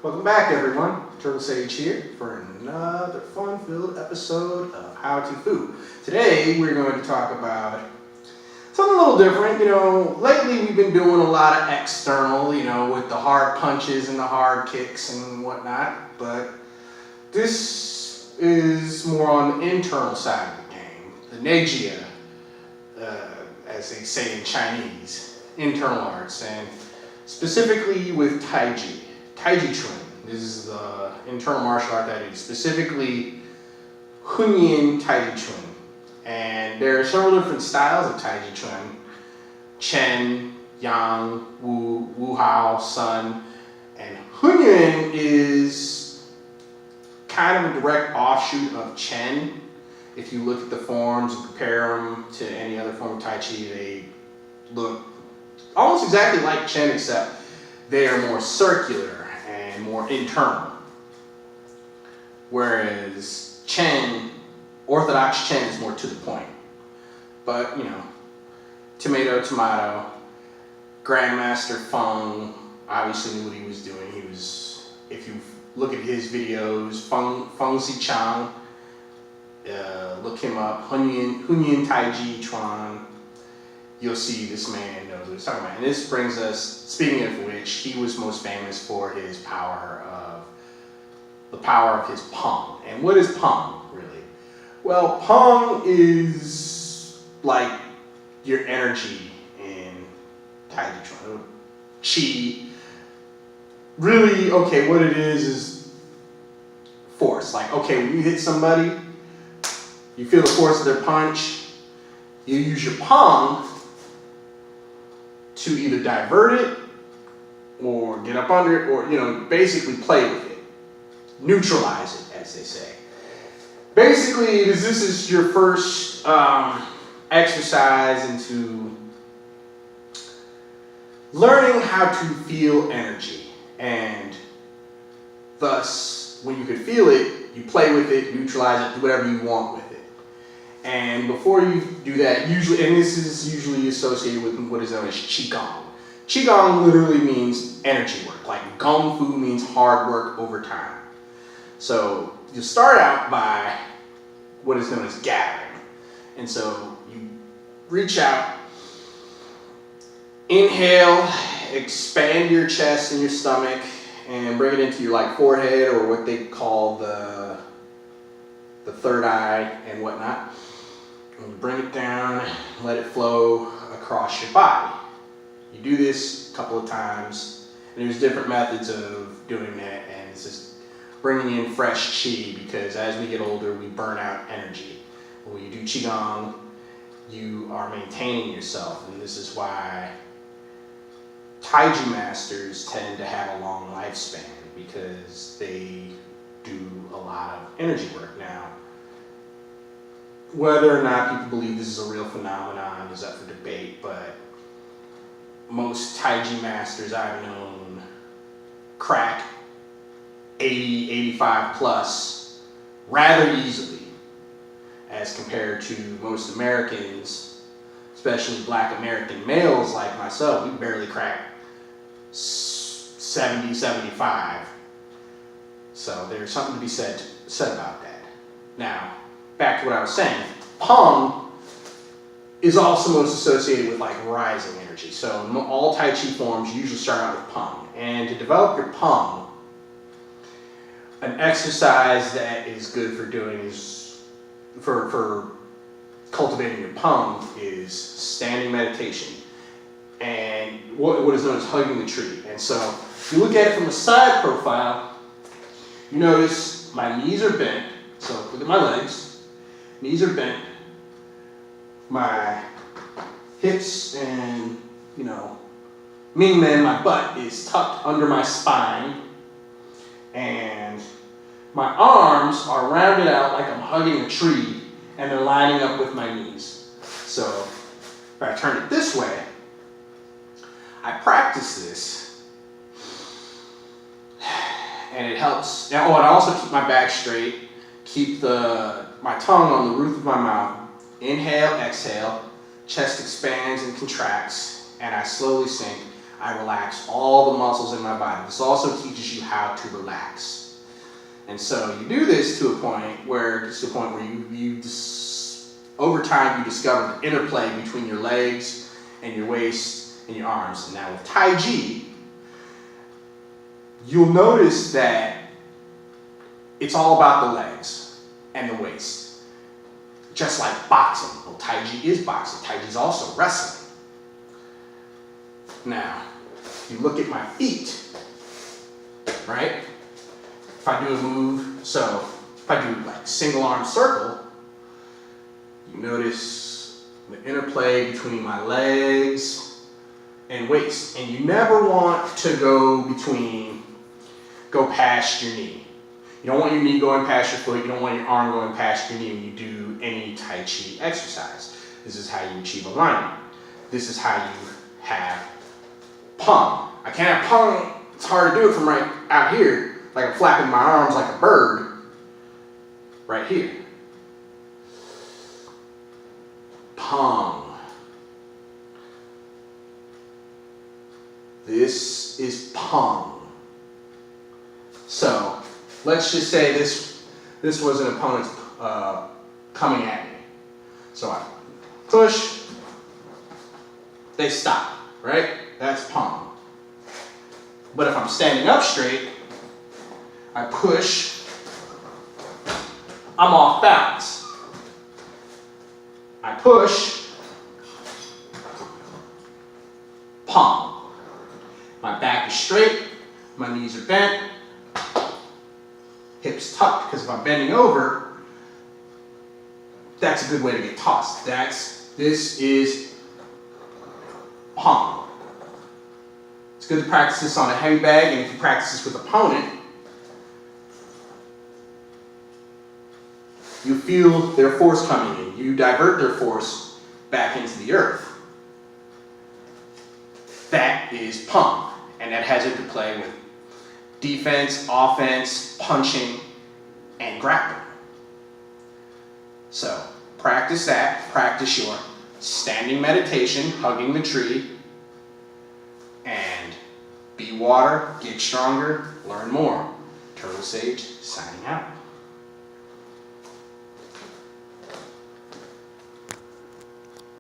Welcome back, everyone. Turtle Sage here for another fun-filled episode of How to Food. Today we're going to talk about something a little different. Lately we've been doing a lot of external, with the hard punches and the hard kicks and whatnot. But this is more on the internal side of the game, the Neijia, as they say in Chinese, internal arts, and specifically with taijiquan. This is the internal martial art that I do, specifically Hunyin taijiquan. And there are several different styles of taijiquan: Chen, Yang, Wu Hao, Sun. And Hunyin is kind of a direct offshoot of Chen. If you look at the forms and compare them to any other form of Tai Chi, they look almost exactly like Chen, except they are more circular and more internal. Whereas Chen, Orthodox Chen, is more to the point. But, tomato, tomato. Grandmaster Feng obviously knew what he was doing. He was, if you look at his videos, Feng Xichang, look him up, Hunyin Taijiquan, you'll see this man knows what he's talking about. And this brings us, speaking of which, he was most famous for his the power of his peng. And what is peng, really? Well, peng is like your energy in Taijiquan. Qi. Really, okay, what it is force. Like, okay, when you hit somebody, you feel the force of their punch, you use your peng to either divert it or get up under it, or basically play with it, neutralize it, as they say. Basically, this is your first exercise into learning how to feel energy, and thus, when you can feel it, you play with it, neutralize it, do whatever you want with it. And before you do that, usually, and this is usually associated with what is known as qigong. Qigong literally means energy work, like gong fu means hard work over time. So you start out by what is known as gathering. And so you reach out, inhale, expand your chest and your stomach, and bring it into your forehead, or what they call the third eye and whatnot. And you bring it down, let it flow across your body. You do this a couple of times, and there's different methods of doing that, and it's just bringing in fresh qi, because as we get older, we burn out energy. When you do qigong, you are maintaining yourself, and this is why Taiji masters tend to have a long lifespan, because they do a lot of energy work. Now, whether or not people believe this is a real phenomenon is up for debate, but most Taiji masters I've known crack 80, 85 plus rather easily, as compared to most Americans, especially Black American males like myself. We barely crack 70, 75. So there's something to be said about that. Now, back to what I was saying, peng is also most associated with rising energy. So all Tai Chi forms usually start out with peng. And to develop your peng, an exercise that is good for doing is, for cultivating your peng, is standing meditation. And what is known as hugging the tree. And so if you look at it from the side profile, you notice my knees are bent. So look at my legs. Knees are bent, my hips and, meaning then my butt is tucked under my spine, and my arms are rounded out like I'm hugging a tree, and they're lining up with my knees. So if I turn it this way, I practice this, and it helps. And I also keep my back straight, keep my tongue on the roof of my mouth. Inhale, exhale, chest expands and contracts, and I slowly sink. I relax all the muscles in my body. This also teaches you how to relax. And so you do this to a point where over time you discover the interplay between your legs and your waist and your arms. And now with Tai Chi, you'll notice that it's all about the legs and the waist. Just like boxing. Well, Tai Chi is boxing. Tai Chi is also wrestling. Now, you look at my feet, right? If I do a move, so if I do like single arm circle, you notice the interplay between my legs and waist. And you never want to go past your knee. You don't want your knee going past your foot. You don't want your arm going past your knee when you do any Tai Chi exercise. This is how you achieve alignment. This is how you have peng. I can't have peng. It's hard to do it from right out here, like I'm flapping my arms like a bird, right here. Peng. This is peng. So let's just say this was an opponent coming at me. So I push, they stop, right? That's peng. But if I'm standing up straight, I push, I'm off balance. I push, peng. My back is straight, my knees are bent, hips tucked, because if I'm bending over, that's a good way to get tossed. This is peng. It's good to practice this on a heavy bag, and if you practice this with an opponent, you feel their force coming in. You divert their force back into the earth. That is peng, and that has interplay with defense, offense, punching, and grappling. So practice that. Practice your standing meditation, hugging the tree, and be water, get stronger, learn more. Turtle Sage signing out.